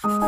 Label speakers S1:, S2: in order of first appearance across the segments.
S1: Hello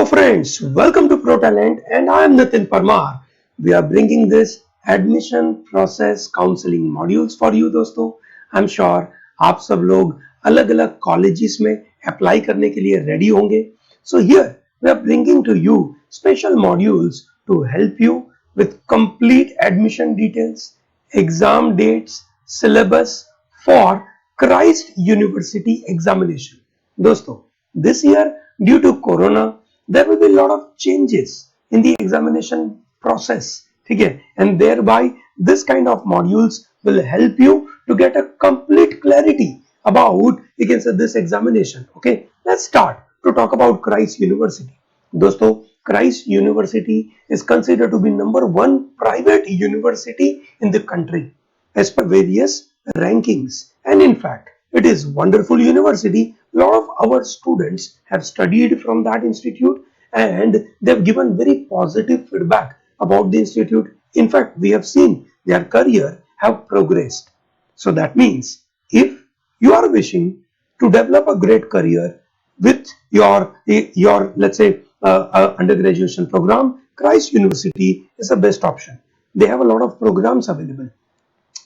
S1: friends, welcome to ProTalent and I am Nitin Parmar. We are bringing this admission process counseling modules for you दोस्तों. I'm sure आप सब लोग अलग अलग colleges में apply करने के लिए ready होंगे. So here we are bringing to you special modules to help you with complete admission details, exam dates, syllabus for Christ University examination. दोस्तों, this year due to Corona there will be a lot of changes in the examination process, ठीक है, and thereby this kind of modules will help you to get a complete clarity about, you can say, this examination. Okay, let's start to talk about Christ University. दोस्तों, Christ University is considered to be #1 private university in the country as per various rankings, and in fact it is wonderful university. A lot of our students have studied from that institute and they have given very positive feedback about the institute. In fact, we have seen their career have progressed. So that means if you are wishing to develop a great career with your let's say undergraduation program, Christ University is the best option. They have a lot of programs available.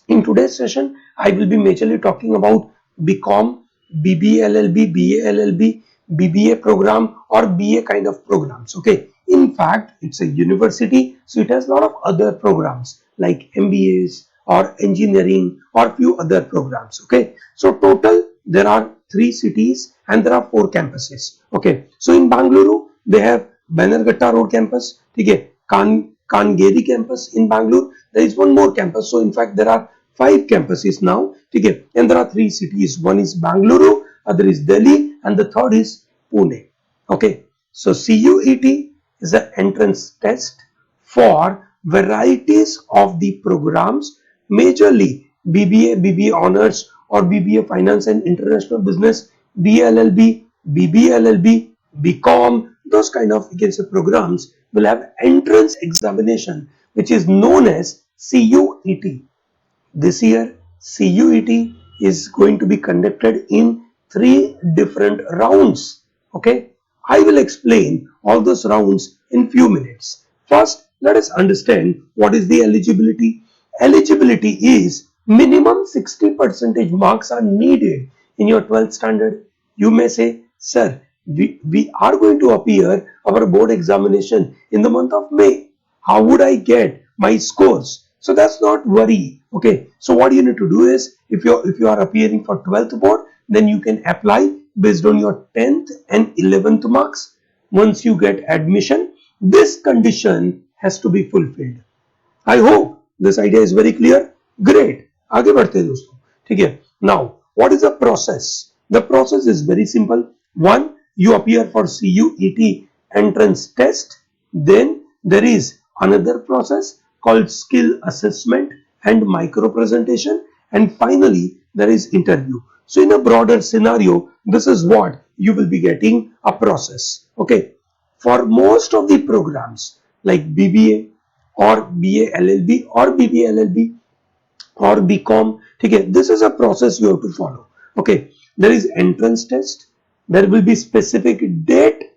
S1: In today's session, I will be majorly talking about BCom, BBA LLB, BA LLB, BBA program or BA kind of programs. Okay. In fact, it's a university, so it has a lot of other programs like MBAs or engineering or few other programs. Okay. So total there are 3 cities and there are 4 campuses. Okay. So in Bangalore, they have Bannerghatta Road campus. Okay. Kangeri campus in Bangalore. There is one more campus. So in fact, there are 5 campuses now. Okay. And there are 3 cities. One is Bangalore, other is Delhi, and the third is Pune. Okay. So CUET is an entrance test for varieties of the programs, majorly BBA, BBA Honors or BBA Finance and International Business, BLLB, BBLLB, BCom, those kind of, you can say, programs will have entrance examination which is known as CUET. This year CUET is going to be conducted in 3 different rounds. Okay, I will explain all those rounds in few minutes. First, let us understand what is the eligibility. Eligibility is minimum 60% marks are needed in your 12th standard. You may say, sir, we are going to appear our board examination in the month of May. How would I get my scores? So that's not worry. Okay, so what you need to do is, if you are appearing for 12th board, then you can apply based on your 10th and 11th marks. Once you get admission, this condition has to be fulfilled. I hope this idea is very clear. Great. आगे बढ़ते हैं दोस्तों. ठीक है. Now, what is the process? The process is very simple. One, you appear for CUET entrance test. Then there is another process called skill assessment and micro presentation. And finally, there is interview. So in a broader scenario, this is what you will be getting a process. Okay. For most of the programs like BBA or BA LLB or BBA LLB or BCom, okay, this is a process you have to follow. Okay, there is entrance test. There will be specific date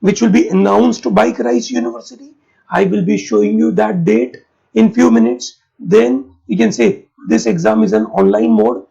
S1: which will be announced by Christ University. I will be showing you that date in few minutes. Then you can say this exam is an online mode.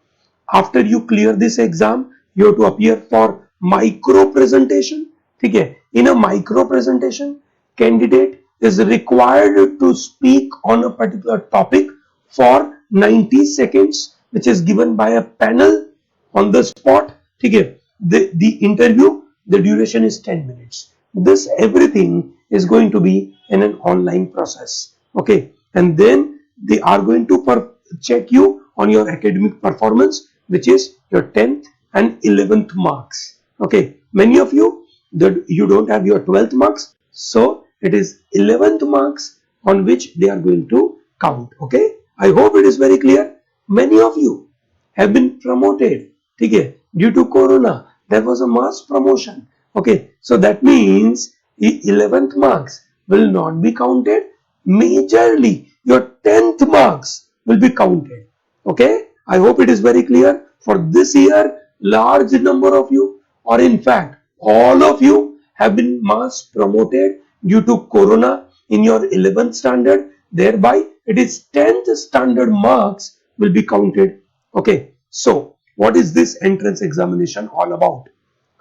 S1: After you clear this exam, you have to appear for micro presentation. Okay, in a micro presentation, candidate is required to speak on a particular topic for 90 seconds, which is given by a panel on the spot. Okay, the interview, the duration is 10 minutes. This everything is going to be in an online process. Okay, and then they are going to check you on your academic performance, which is your 10th and 11th marks. Okay, many of you that you don't have your 12th marks, so it is 11th marks on which they are going to count. Okay, I hope it is very clear. Many of you have been promoted. Okay, due to Corona, there was a mass promotion. Okay, so that means the 11th marks will not be counted. Majorly, your 10th marks will be counted. Okay, I hope it is very clear. For this year, large number of you, or in fact all of you, have been mass promoted due to corona in your 11th standard. Thereby it is 10th standard marks will be counted. Okay, so what is this entrance examination all about?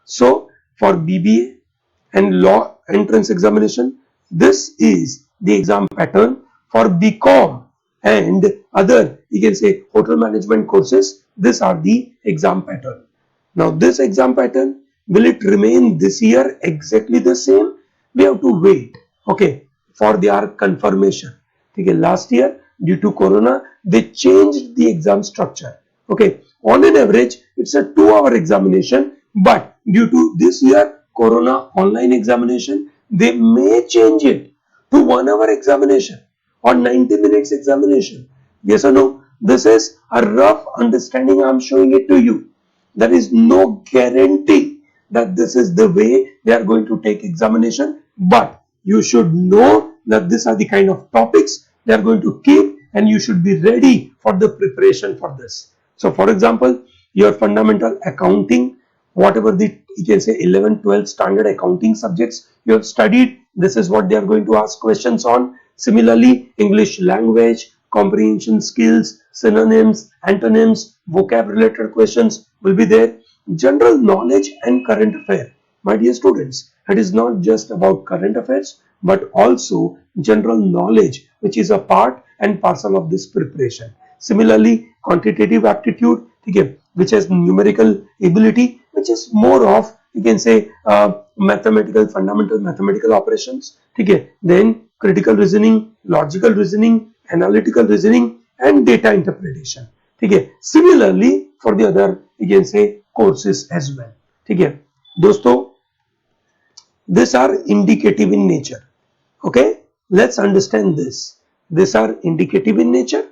S1: So for BBA and law entrance examination, this is the exam pattern. For BCom and other, you can say, hotel management courses, these are the exam pattern. Now this exam pattern, will it remain this year exactly the same? We have to wait, okay, for their confirmation. Okay, last year due to corona they changed the exam structure. Okay, on an average it's a 2-hour examination, but due to this year corona online examination, they may change it to 1-hour examination or 90 minutes examination. Yes or no? This is a rough understanding. I am showing it to you. There is no guarantee that this is the way they are going to take examination, but you should know that these are the kind of topics they are going to keep, and you should be ready for the preparation for this. So for example, your fundamental accounting, whatever the, you can say, 11, 12 standard accounting subjects you have studied, this is what they are going to ask questions on. Similarly, English language, comprehension skills, synonyms, antonyms, vocab related questions will be there. General knowledge and current affair. My dear students, it is not just about current affairs, but also general knowledge, which is a part and parcel of this preparation. Similarly, quantitative aptitude, okay, which has numerical ability, which is more of, you can say, mathematical, fundamental mathematical operations. Okay, then critical reasoning, logical reasoning, analytical reasoning, and data interpretation. Okay, similarly for the other, you can say, courses as well. Okay, दोस्तों, these are indicative in nature. Okay, let's understand this. These are indicative in nature.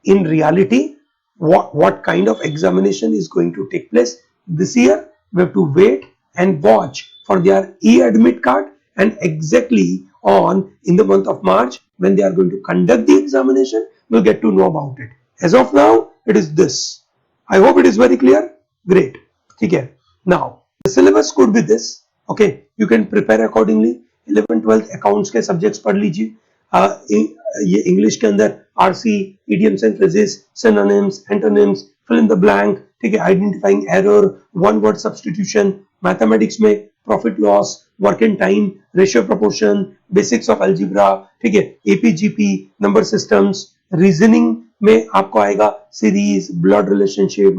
S1: In reality, what kind of examination is going to take place this year, we have to wait and watch for their e-admit card, and exactly on in the month of March when they are going to conduct the examination, we'll get to know about it. As of now, it is this. I hope it is very clear. Great. Okay. Now the syllabus could be this. Okay, you can prepare accordingly. 11, 12 accounts के subjects पढ़ लीजिए. ये English के अंदर RC, idioms and phrases, synonyms, antonyms, fill in the blank, ठीक है, identifying error, one word substitution. Mathematics में profit loss, work in time, ratio proportion, basics of algebra, ठीक है, एपीजीपी, नंबर सिस्टम्स. रीजनिंग में आपको आएगा series, blood relationship,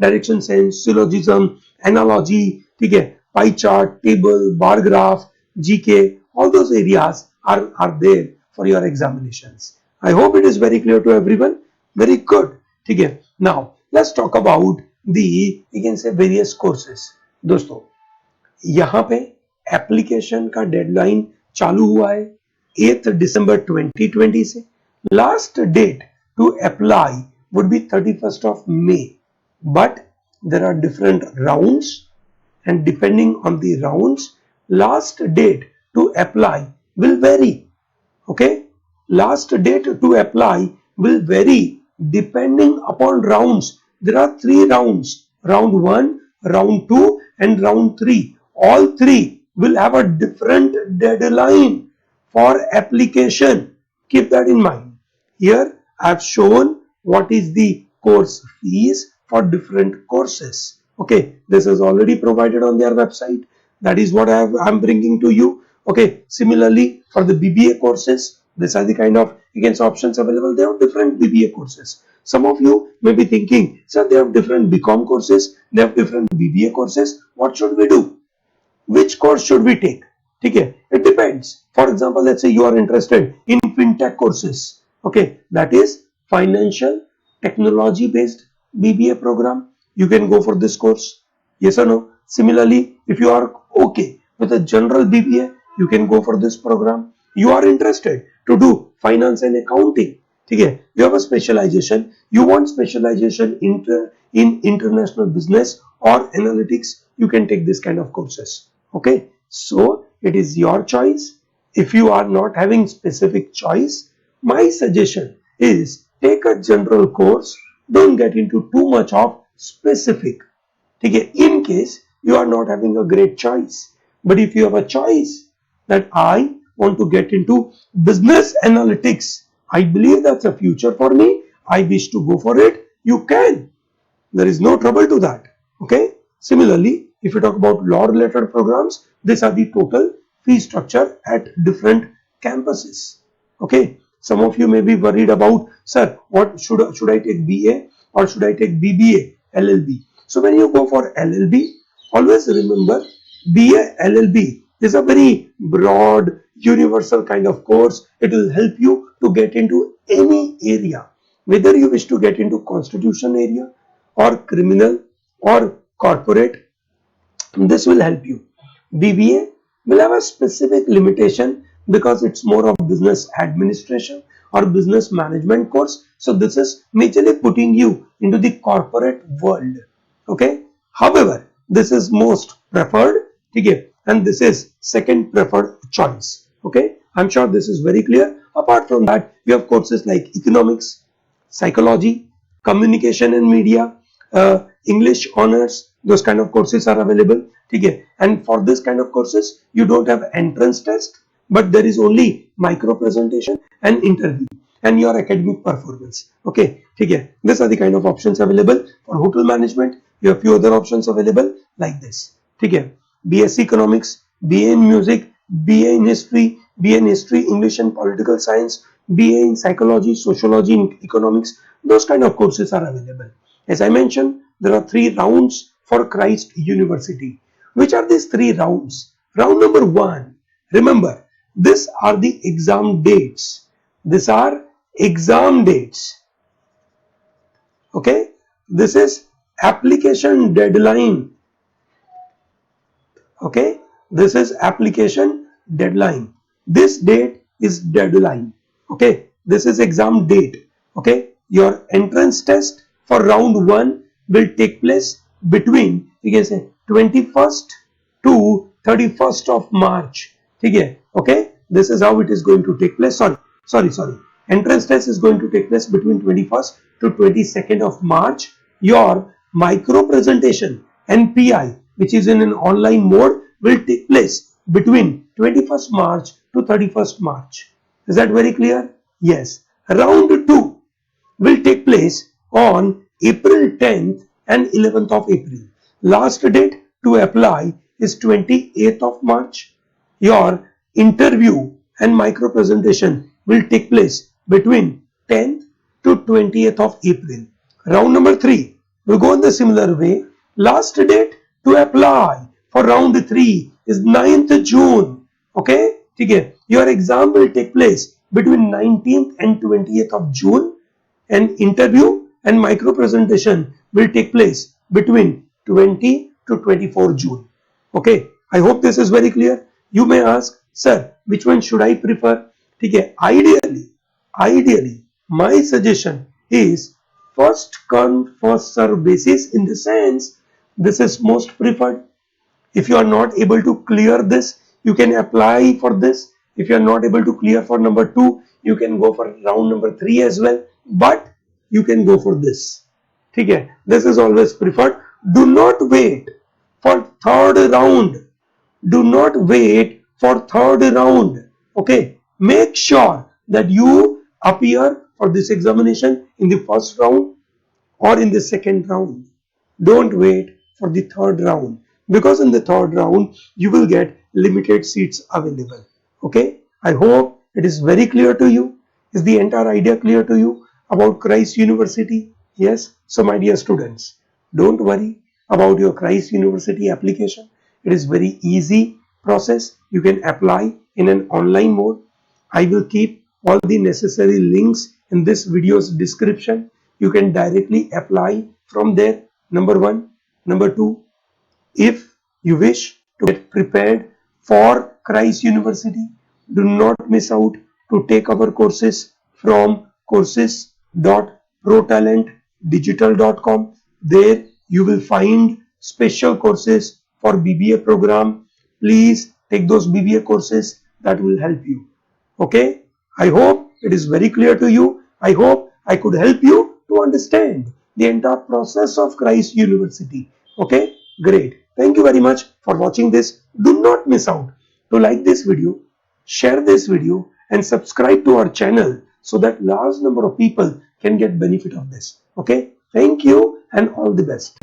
S1: direction sense, syllogism, analogy, ठीक है, pie chart, table, bar graph, GK, all those areas are there for your examinations. I hope it is very clear to everyone. Very good. ठीक है. Now let's talk about the, you can say, various courses. दोस्तों, यहाँ पे application का deadline चालू हुआ है 8 दिसंबर 2020 से. Last date to apply would be 31st of May, but there are different rounds, and depending on the rounds, last date to apply will vary. Okay, last date to apply will vary depending upon rounds. There are 3 rounds: round 1, round 2, and round 3. All 3 will have a different deadline for application. Keep that in mind. Here I have shown what is the course fees for different courses. Okay, this is already provided on their website. That is what I'm bringing to you. Okay, similarly for the BBA courses, these are the kind of, you can say, options available. They have different BBA courses. Some of you may be thinking, sir, they have different BCom courses, they have different BBA courses. What should we do? Which course should we take? Okay, it depends. For example, let's say you are interested in fintech courses. Okay, that is financial technology based BBA program. You can go for this course. Yes or no? Similarly, if you are okay with a general BBA, you can go for this program. You are interested to do finance and accounting. Okay, you have a specialization. You want specialization in international business or analytics. You can take this kind of courses. Okay, so it is your choice. If you are not having specific choice, my suggestion is take a general course, don't get into too much of specific. Okay, in case you are not having a great choice, but if you have a choice that I want to get into business analytics, I believe that's a future for me, I wish to go for it, you can. There is no trouble to that. Okay. Similarly, if you talk about law related programs, these are the total fee structure at different campuses. Okay. Some of you may be worried about, sir, what should I take BA or should I take BBA, LLB? So when you go for LLB, always remember BA LLB is a very broad, universal kind of course. It will help you to get into any area, whether you wish to get into constitution area or criminal or corporate. This will help you. BBA will have a specific limitation because it's more of business administration or business management course. So this is majorly putting you into the corporate world. Okay. However, this is most preferred. Okay, and this is second preferred choice. Okay. I'm sure this is very clear. Apart from that, we have courses like economics, psychology, communication and media, English honors, those kind of courses are available. Okay. And for this kind of courses, you don't have entrance test, but there is only micro presentation and interview and your academic performance. Okay. Okay. These are the kind of options available. For hotel management, you have few other options available like this. Okay. BSc Economics, BA in Music, BA in History, BA in History, English and Political Science, BA in Psychology, Sociology, and Economics. Those kind of courses are available. As I mentioned, there are 3 rounds for Christ University. Which are these 3 rounds? Round number 1. Remember, these are the exam dates. These are exam dates. Okay. This is application deadline. Okay. This is application deadline. This date is deadline. Okay. This is exam date. Okay. Your entrance test for round 1 will take place between, you can say, 21st to 31st of March. Okay. This is how it is going to take place. Sorry. Entrance test is going to take place between 21st to 22nd of March. Your micro presentation NPI, which is in an online mode, will take place between 21st March to 31st March. Is that very clear? Yes. Round 2 will take place on April 10th and 11th of April. Last date to apply is 28th of March. Your interview and micro presentation will take place between 10th to 20th of April. Round number 3 will go in the similar way. Last date to apply for round 3 is 9th June. Okay? Your exam will take place between 19th and 20th of June, and interview and micro presentation will take place between 20 to 24 June. Okay, I hope this is very clear. You may ask, sir, which one should I prefer? Ideally, my suggestion is first come first serve basis, in the sense this is most preferred. If you are not able to clear this, you can apply for this. If you are not able to clear for number 2, you can go for round number 3 as well, but you can go for this. Okay, this is always preferred. Do not wait for third round. Do not wait for third round. Okay, make sure that you appear for this examination in the first round or in the second round. Don't wait for the third round, because in the third round you will get limited seats available. Okay, I hope it is very clear to you. Is the entire idea clear to you about Christ University? Yes. So my dear students, don't worry about your Christ University application. It is very easy process. You can apply in an online mode. I will keep all the necessary links in this video's description. You can directly apply from there. Number 1. Number 2, if you wish to get prepared for Christ University, do not miss out to take our courses from courses.protalentdigital.com. There you will find special courses for BBA program. Please take those BBA courses, that will help you. Okay, I hope it is very clear to you I hope I could help you to understand the entire process of Christ University. Okay, great. Thank you very much for watching this. Do not miss out to like this video, share this video, and subscribe to our channel so that large number of people can get benefit of this. Okay, thank you and all the best.